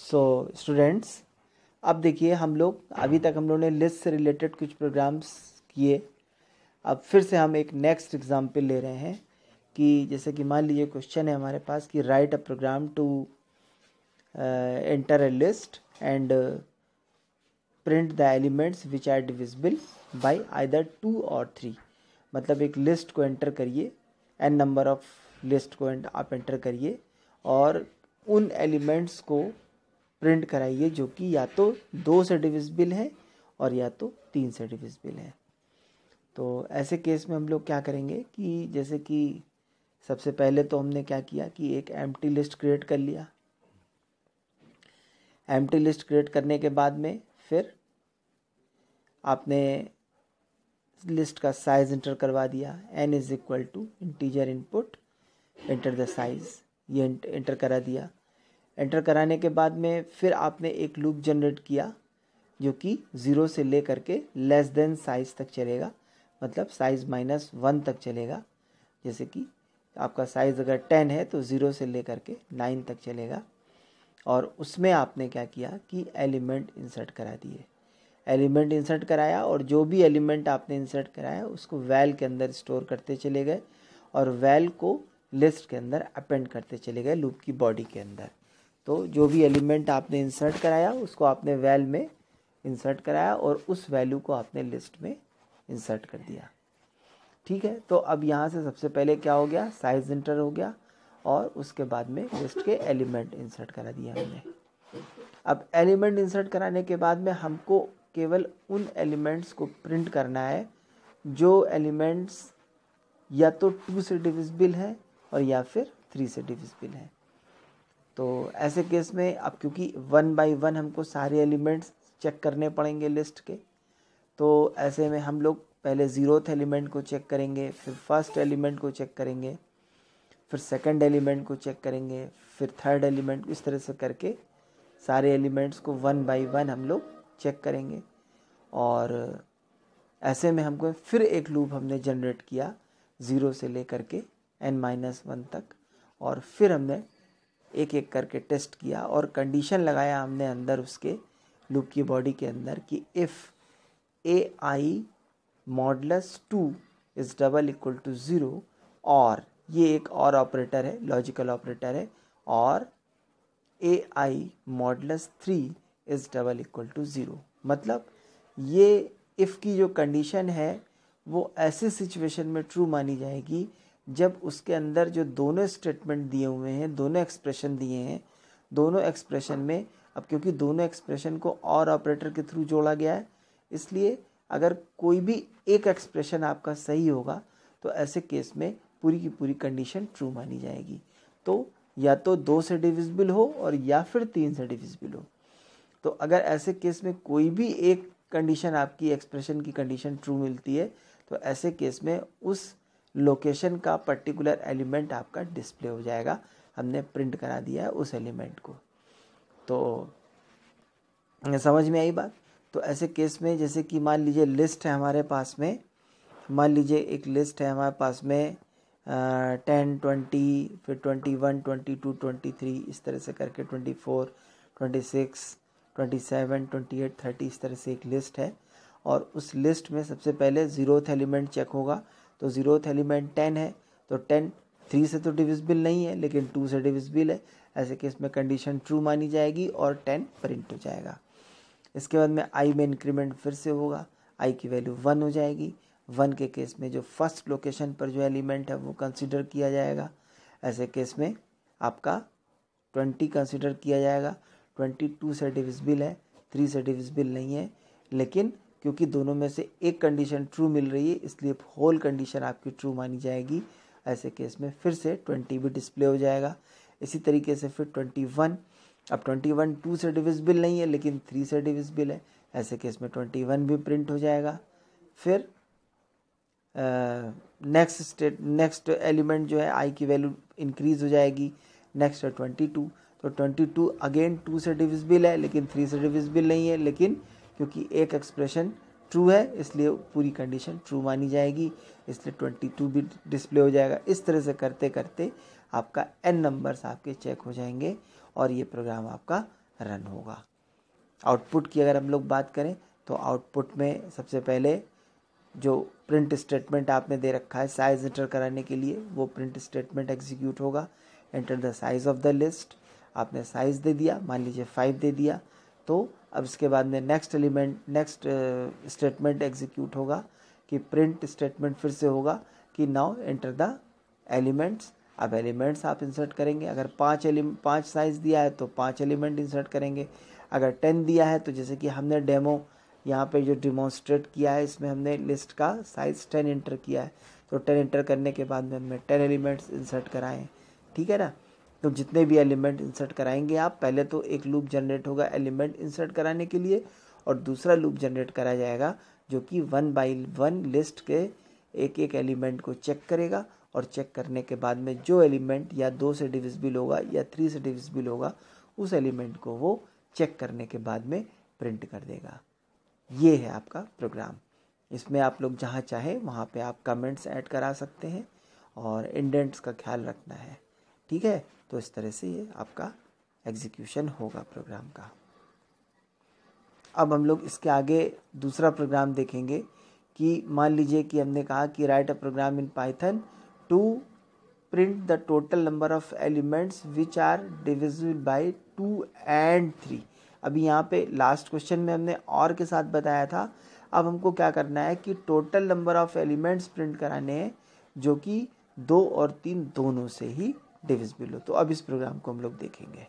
So students, अब देखिए हम लोग अभी तक हम लोगों ने लिस्ट से रिलेटेड कुछ प्रोग्राम्स किए। अब फिर से हम एक नेक्स्ट एग्जाम्पल ले रहे हैं कि जैसे कि मान लीजिए क्वेश्चन है हमारे पास कि write a program to enter a list and print the elements which are divisible by either 2 और 3। मतलब एक लिस्ट को एंटर करिए, एन नंबर ऑफ लिस्ट को आप एंटर करिए और उन एलिमेंट्स को प्रिंट कराइए जो कि या तो 2 से डिविजिबल है और या तो 3 से डिविजिबल है। तो ऐसे केस में हम लोग क्या करेंगे कि जैसे कि सबसे पहले तो हमने क्या किया कि एक एम्प्टी लिस्ट क्रिएट कर लिया। एम्प्टी लिस्ट क्रिएट करने के बाद में फिर आपने लिस्ट का साइज इंटर करवा दिया। n is equal to integer input enter the size, ये इंटर करा दिया। एंटर कराने के बाद में फिर आपने एक लूप जनरेट किया जो कि 0 से ले करके लेस देन साइज तक चलेगा, मतलब साइज -1 तक चलेगा। जैसे कि आपका साइज़ अगर 10 है तो 0 से ले करके 9 तक चलेगा। और उसमें आपने क्या किया कि एलिमेंट इंसर्ट करा दिए। एलिमेंट इंसर्ट कराया और जो भी एलिमेंट आपने इंसर्ट कराया उसको वैल के अंदर स्टोर करते चले गए और वैल को लिस्ट के अंदर अपेंड करते चले गए लूप की बॉडी के अंदर। तो जो भी एलिमेंट आपने इंसर्ट कराया उसको आपने वैल में इंसर्ट कराया और उस वैल्यू को आपने लिस्ट में इंसर्ट कर दिया। ठीक है, तो अब यहाँ से सबसे पहले क्या हो गया, साइज इंटर हो गया और उसके बाद में लिस्ट के एलिमेंट इंसर्ट करा दिया हमने। अब एलिमेंट इंसर्ट कराने के बाद में हमको केवल उन एलिमेंट्स को प्रिंट करना है जो एलिमेंट्स या तो 2 से डिविजिबल है और या फिर 3 से डिविजिबल है। तो ऐसे केस में अब क्योंकि 1 बाय 1 हमको सारे एलिमेंट्स चेक करने पड़ेंगे लिस्ट के, तो ऐसे में हम लोग पहले 0th एलिमेंट को चेक करेंगे, फिर फर्स्ट एलिमेंट को चेक करेंगे, फिर सेकंड एलिमेंट को चेक करेंगे, फिर थर्ड एलिमेंट, इस तरह से करके सारे एलिमेंट्स को 1 बाय 1 हम लोग चेक करेंगे। और ऐसे में हमको फिर एक लूप हमने जनरेट किया 0 से लेकर के n-1 तक, और फिर हमने एक एक करके टेस्ट किया और कंडीशन लगाया हमने अंदर उसके लूप की बॉडी के अंदर कि if ai modulus 2 is double equal to 0, और ये एक और ऑपरेटर है, लॉजिकल ऑपरेटर है, और ai modulus 3 is double equal to 0। मतलब ये इफ़ की जो कंडीशन है वो ऐसे सिचुएशन में ट्रू मानी जाएगी जब उसके अंदर जो दोनों स्टेटमेंट दिए हुए हैं, दोनों एक्सप्रेशन दिए हैं, दोनों एक्सप्रेशन में, अब क्योंकि दोनों एक्सप्रेशन को और ऑपरेटर के थ्रू जोड़ा गया है, इसलिए अगर कोई भी एक एक्सप्रेशन आपका सही होगा तो ऐसे केस में पूरी की पूरी कंडीशन ट्रू मानी जाएगी। तो या तो 2 से डिविजिबल हो और या फिर 3 से डिविजिबल हो। तो अगर ऐसे केस में कोई भी एक कंडीशन, आपकी एक्सप्रेशन की कंडीशन ट्रू मिलती है, तो ऐसे केस में उस लोकेशन का पर्टिकुलर एलिमेंट आपका डिस्प्ले हो जाएगा। हमने प्रिंट करा दिया है उस एलिमेंट को। तो समझ में आई बात। तो ऐसे केस में जैसे कि मान लीजिए लिस्ट है हमारे पास में, मान लीजिए एक लिस्ट है हमारे पास में 10, 20, फिर 21, 22, 23, इस तरह से करके 24, 26, 27, 28, 30, इस तरह से एक लिस्ट है। और उस लिस्ट में सबसे पहले 0th एलिमेंट चेक होगा। तो 0th एलिमेंट 10 है, तो 10 3 से तो डिविजिबल नहीं है लेकिन 2 से डिविजिबल है। ऐसे केस में कंडीशन ट्रू मानी जाएगी और 10 प्रिंट हो जाएगा। इसके बाद में i में इंक्रीमेंट फिर से होगा, i की वैल्यू 1 हो जाएगी। 1 के केस में जो फर्स्ट लोकेशन पर जो एलिमेंट है वो कंसिडर किया जाएगा। ऐसे केस में आपका 20 कंसिडर किया जाएगा। 22 से डिविजिबल है, 3 से डिविजिबल नहीं है, लेकिन क्योंकि दोनों में से एक कंडीशन ट्रू मिल रही है इसलिए होल कंडीशन आपकी ट्रू मानी जाएगी। ऐसे केस में फिर से 20 भी डिस्प्ले हो जाएगा। इसी तरीके से फिर 21, अब 21 2 से डिविजिबल नहीं है लेकिन 3 से डिविजिबल है। ऐसे केस में 21 भी प्रिंट हो जाएगा। फिर नेक्स्ट एलिमेंट जो है i की वैल्यू इंक्रीज हो जाएगी। नेक्स्ट है 22, तो 22 अगेन 2 से डिविजिबल है लेकिन 3 से डिविजिबल नहीं है, लेकिन क्योंकि एक एक्सप्रेशन ट्रू है इसलिए पूरी कंडीशन ट्रू मानी जाएगी, इसलिए 22 भी डिस्प्ले हो जाएगा। इस तरह से करते करते आपका n नंबर्स आपके चेक हो जाएंगे और ये प्रोग्राम आपका रन होगा। आउटपुट की अगर हम लोग बात करें तो आउटपुट में सबसे पहले जो प्रिंट स्टेटमेंट आपने दे रखा है साइज़ एंटर कराने के लिए, वो प्रिंट स्टेटमेंट एग्जीक्यूट होगा। Enter the size of the list, आपने साइज़ दे दिया, मान लीजिए 5 दे दिया, तो अब इसके बाद में नेक्स्ट स्टेटमेंट एग्जीक्यूट होगा कि प्रिंट स्टेटमेंट फिर से होगा कि नाउ एंटर द एलिमेंट्स। अब एलिमेंट्स आप इंसर्ट करेंगे, अगर 5 साइज़ दिया है तो 5 एलिमेंट इंसर्ट करेंगे। अगर 10 दिया है तो जैसे कि हमने डेमो यहाँ पे जो डिमॉन्स्ट्रेट किया है, इसमें हमने लिस्ट का साइज़ 10 इंटर किया है, तो 10 इंटर करने के बाद में हमने 10 एलिमेंट्स इंसर्ट कराए, ठीक है ना। तो जितने भी एलिमेंट इंसर्ट कराएंगे आप, पहले तो एक लूप जनरेट होगा एलिमेंट इंसर्ट कराने के लिए, और दूसरा लूप जनरेट करा जाएगा जो कि 1 बाई 1 लिस्ट के एक एक एलिमेंट को चेक करेगा, और चेक करने के बाद में जो एलिमेंट या 2 से डिविजिबल होगा या 3 से डिविजिबल होगा, उस एलिमेंट को वो चेक करने के बाद में प्रिंट कर देगा। ये है आपका प्रोग्राम। इसमें आप लोग जहाँ चाहे वहाँ पे आप कमेंट्स ऐड करा सकते हैं और इंडेंट्स का ख्याल रखना है, ठीक है। तो इस तरह से ये आपका एग्जीक्यूशन होगा प्रोग्राम का। अब हम लोग इसके आगे दूसरा प्रोग्राम देखेंगे कि मान लीजिए कि हमने कहा कि write a program in Python to print the total number of elements which are divisible by 2 and 3। अभी यहाँ पे लास्ट क्वेश्चन में हमने और के साथ बताया था, अब हमको क्या करना है कि total number of elements print कराने हैं जो कि 2 और 3 दोनों से ही डिविजिबल हो। तो अब इस प्रोग्राम को हम लोग देखेंगे।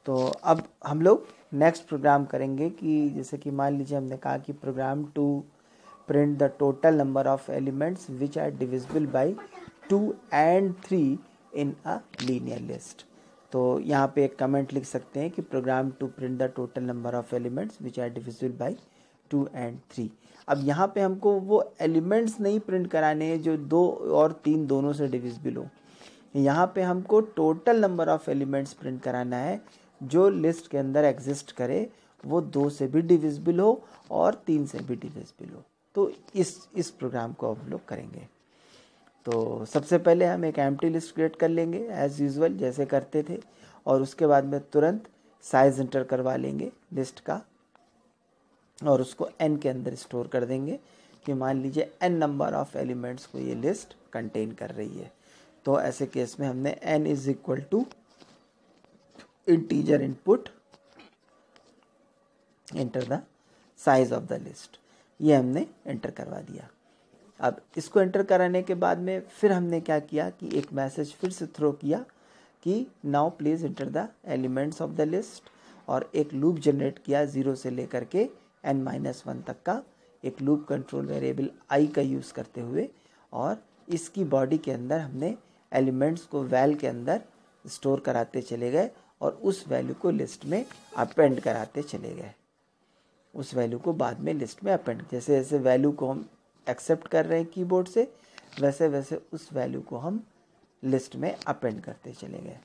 तो अब हम लोग नेक्स्ट प्रोग्राम करेंगे कि जैसे कि मान लीजिए हमने कहा कि program to print the total number of elements which are divisible by 2 and 3 in a linear list. तो यहाँ पे एक कमेंट लिख सकते हैं कि program to print the total number of elements which are divisible by 2 and 3। अब यहाँ पे हमको वो एलिमेंट्स नहीं प्रिंट कराने हैं जो 2 और 3 दोनों से डिविजिबल हो। यहाँ पे हमको total number of elements print कराना है जो लिस्ट के अंदर एग्जिस्ट करे, वो 2 से भी डिविजिबल हो और 3 से भी डिविजिबल हो। तो इस प्रोग्राम को हम लोग करेंगे। तो सबसे पहले हम एक एम्प्टी लिस्ट क्रिएट कर लेंगे एज यूजुअल जैसे करते थे, और उसके बाद में तुरंत साइज इंटर करवा लेंगे लिस्ट का और उसको n के अंदर स्टोर कर देंगे कि मान लीजिए n नंबर ऑफ एलिमेंट्स को ये लिस्ट कंटेन कर रही है। तो ऐसे केस में हमने n is equal to integer input enter the size of the list, ये हमने एंटर करवा दिया। अब इसको एंटर कराने के बाद में फिर हमने क्या किया कि एक मैसेज फिर से थ्रो किया कि now please enter the elements of the list, और एक लूप जनरेट किया 0 से लेकर के n-1 तक का एक लूप कंट्रोल वेरिएबल i का यूज़ करते हुए, और इसकी बॉडी के अंदर हमने एलिमेंट्स को वैल के अंदर स्टोर कराते चले गए और उस वैल्यू को लिस्ट में अपेंड कराते चले गए। उस वैल्यू को बाद में लिस्ट में अपेंड, जैसे जैसे वैल्यू को हम एक्सेप्ट कर रहे हैं कीबोर्ड से, वैसे वैसे उस वैल्यू को हम लिस्ट में अपेंड करते चले गए।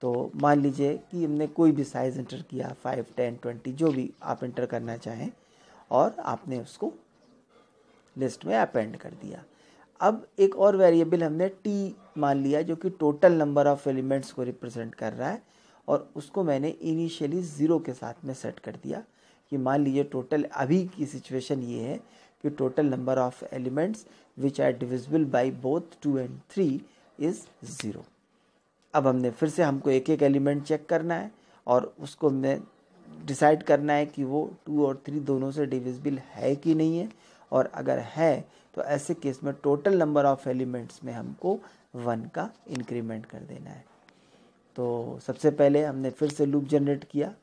तो मान लीजिए कि हमने कोई भी साइज़ इंटर किया 5, 10, 20 जो भी आप इंटर करना चाहें, और आपने उसको लिस्ट में अपेंड कर दिया। अब एक और वेरिएबल हमने t मान लिया जो कि टोटल नंबर ऑफ एलिमेंट्स को रिप्रेजेंट कर रहा है, और उसको मैंने इनिशियली 0 के साथ में सेट कर दिया कि मान लीजिए टोटल अभी की सिचुएशन ये है कि total number of elements which are divisible by both 2 and 3 is 0। अब हमने फिर से हमको एक एक एलिमेंट चेक करना है और उसको मैं डिसाइड करना है कि वो 2 और 3 दोनों से डिविजिबल है कि नहीं है, और अगर है तो ऐसे केस में टोटल नंबर ऑफ एलिमेंट्स में हमको 1 का इंक्रीमेंट कर देना है। तो सबसे पहले हमने फिर से लूप जनरेट किया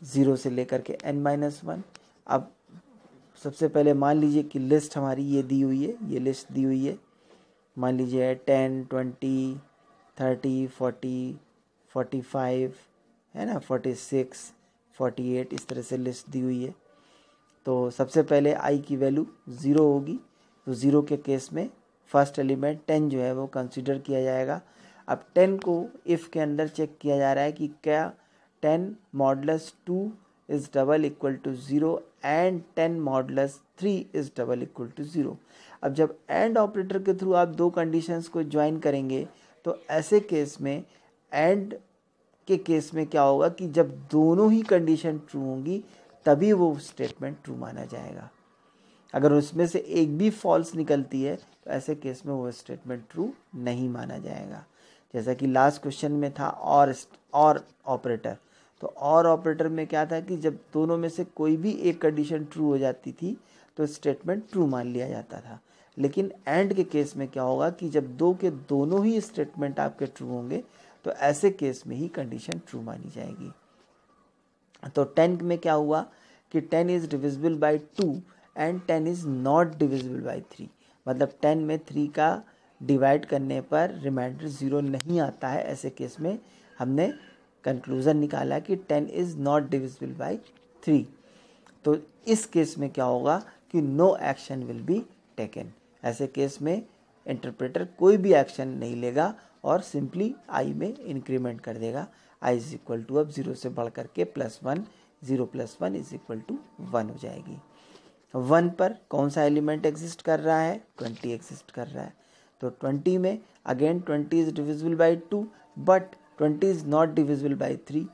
0 से लेकर के n-1। अब सबसे पहले मान लीजिए कि लिस्ट हमारी ये दी हुई है, ये लिस्ट दी हुई है, मान लीजिए 10, 20, 30, 40, 45 है ना, 46, 48 इस तरह से लिस्ट दी हुई है। तो सबसे पहले i की वैल्यू 0 होगी, तो 0 के केस में फर्स्ट एलिमेंट 10 जो है वो कंसीडर किया जाएगा। अब 10 को इफ़ के अंदर चेक किया जा रहा है कि क्या 10 modulus 2 is double equal to 0 and 10 modulus 3 is double equal to 0। अब जब एंड ऑपरेटर के थ्रू आप दो कंडीशंस को ज्वाइन करेंगे तो ऐसे केस में एंड के केस में क्या होगा कि जब दोनों ही कंडीशन ट्रू होंगी तभी वो स्टेटमेंट ट्रू माना जाएगा। अगर उसमें से एक भी फॉल्स निकलती है तो ऐसे केस में वो स्टेटमेंट ट्रू नहीं माना जाएगा। जैसा कि लास्ट क्वेश्चन में था और ऑपरेटर, तो और ऑपरेटर में क्या था कि जब दोनों में से कोई भी एक कंडीशन ट्रू हो जाती थी तो स्टेटमेंट ट्रू मान लिया जाता था। लेकिन एंड के केस में क्या होगा कि जब दो के दोनों ही स्टेटमेंट आपके ट्रू होंगे तो ऐसे केस में ही कंडीशन ट्रू मानी जाएगी। तो 10 में क्या हुआ कि 10 is divisible by 2 and 10 is not divisible by 3, मतलब 10 में 3 का डिवाइड करने पर रिमाइंडर 0 नहीं आता है। ऐसे केस में हमने कंक्लूज़न निकाला कि 10 इज़ नॉट डिविजिबल बाय 3। तो इस केस में क्या होगा कि no action will be taken. ऐसे केस में इंटरप्रेटर कोई भी एक्शन नहीं लेगा और सिंपली i में इंक्रीमेंट कर देगा। i इज इक्वल टू अब 0 से बढ़ करके +1, 0 + 1 इज इक्वल टू 1 हो जाएगी। 1 पर कौन सा एलिमेंट एग्जिस्ट कर रहा है? 20 एग्जिस्ट कर रहा है। तो 20 में again 20 is divisible by 2 but 20 is not divisible by 3।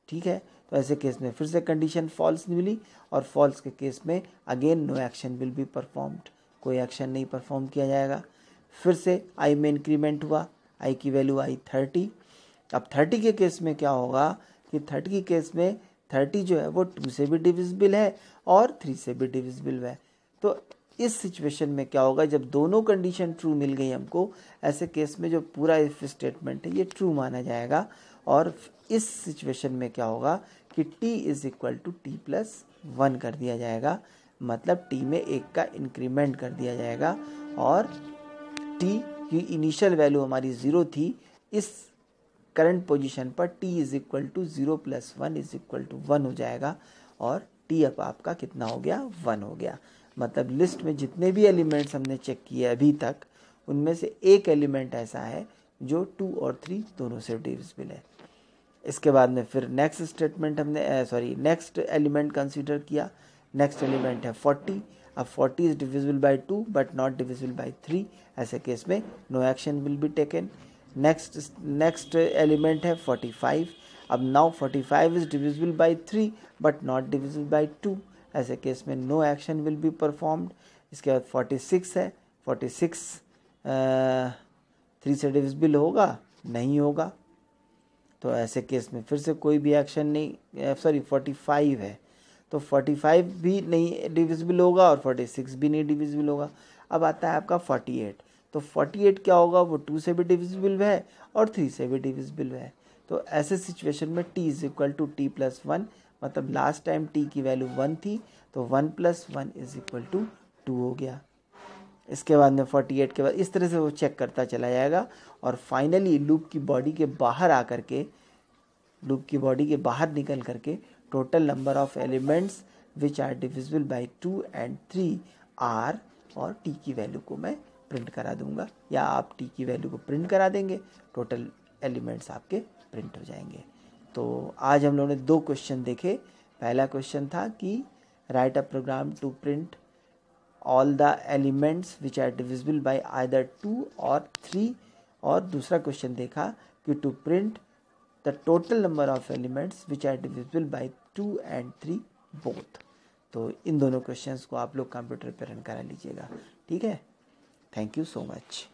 ठीक है, तो ऐसे केस में फिर से कंडीशन फॉल्स मिली और फॉल्स के केस में again no action will be performed, कोई एक्शन नहीं परफॉर्म किया जाएगा। फिर से i में इंक्रीमेंट हुआ, i की वैल्यू आई 30। अब 30 के केस में क्या होगा कि 30 के केस में 30 जो है वो 2 से भी डिविजिबल है और 3 से भी डिविजिबल है। तो इस सिचुएशन में क्या होगा, जब दोनों कंडीशन ट्रू मिल गई हमको, ऐसे केस में जो पूरा इफ स्टेटमेंट है ये ट्रू माना जाएगा। और इस सिचुएशन में क्या होगा कि t is equal to t plus 1 कर दिया जाएगा, मतलब t में 1 का इंक्रीमेंट कर दिया जाएगा। और t की इनिशियल वैल्यू हमारी 0 थी, इस करंट पोजीशन पर t is equal to 0 plus 1 is equal to 1 हो जाएगा। और t अब आपका कितना हो गया, 1 हो गया। मतलब लिस्ट में जितने भी एलिमेंट्स हमने चेक किए अभी तक, उनमें से एक एलिमेंट ऐसा है जो 2 और 3 दोनों से डिविजिबल है। इसके बाद में फिर नेक्स्ट स्टेटमेंट हमने नेक्स्ट एलिमेंट कंसीडर किया। नेक्स्ट एलिमेंट है 40। अब 40 is divisible by 2 but not divisible by 3। ऐसे केस में no action will be taken. Next element है 45। अब now 45 is divisible by 3 but not divisible by 2। ऐसे केस में no action will be performed. इसके बाद 46 है। 46 3 से डिविजिबल होगा, नहीं होगा, तो ऐसे केस में फिर से कोई भी एक्शन नहीं। 45 है तो 45 भी नहीं डिविजिबल होगा और 46 भी नहीं डिविजिबल होगा। अब आता है आपका 48। तो 48 क्या होगा, वो 2 से भी डिविजिबल है और 3 से भी डिविजिबल है। तो ऐसे सिचुएशन में t is equal to t plus 1, मतलब लास्ट टाइम t की वैल्यू 1 थी तो 1 प्लस 1 इज इक्वल टू 2 हो गया। इसके बाद में 48 के बाद इस तरह से वो चेक करता चला जाएगा और फाइनली लूप की बॉडी के बाहर निकल करके total number of elements which are divisible by 2 and 3 are, और t की वैल्यू को मैं प्रिंट करा दूंगा, या आप t की वैल्यू को प्रिंट करा देंगे, टोटल एलिमेंट्स आपके प्रिंट हो जाएंगे। तो आज हम लोगों ने 2 क्वेश्चन देखे। पहला क्वेश्चन था कि write a program to print all the elements which are divisible by either 2 और 3, और दूसरा क्वेश्चन देखा कि to print the total number of elements which are divisible by 2 and 3 both. तो इन दोनों क्वेश्चंस को आप लोग कंप्यूटर पर रन करा लीजिएगा, ठीक है। Thank you so much.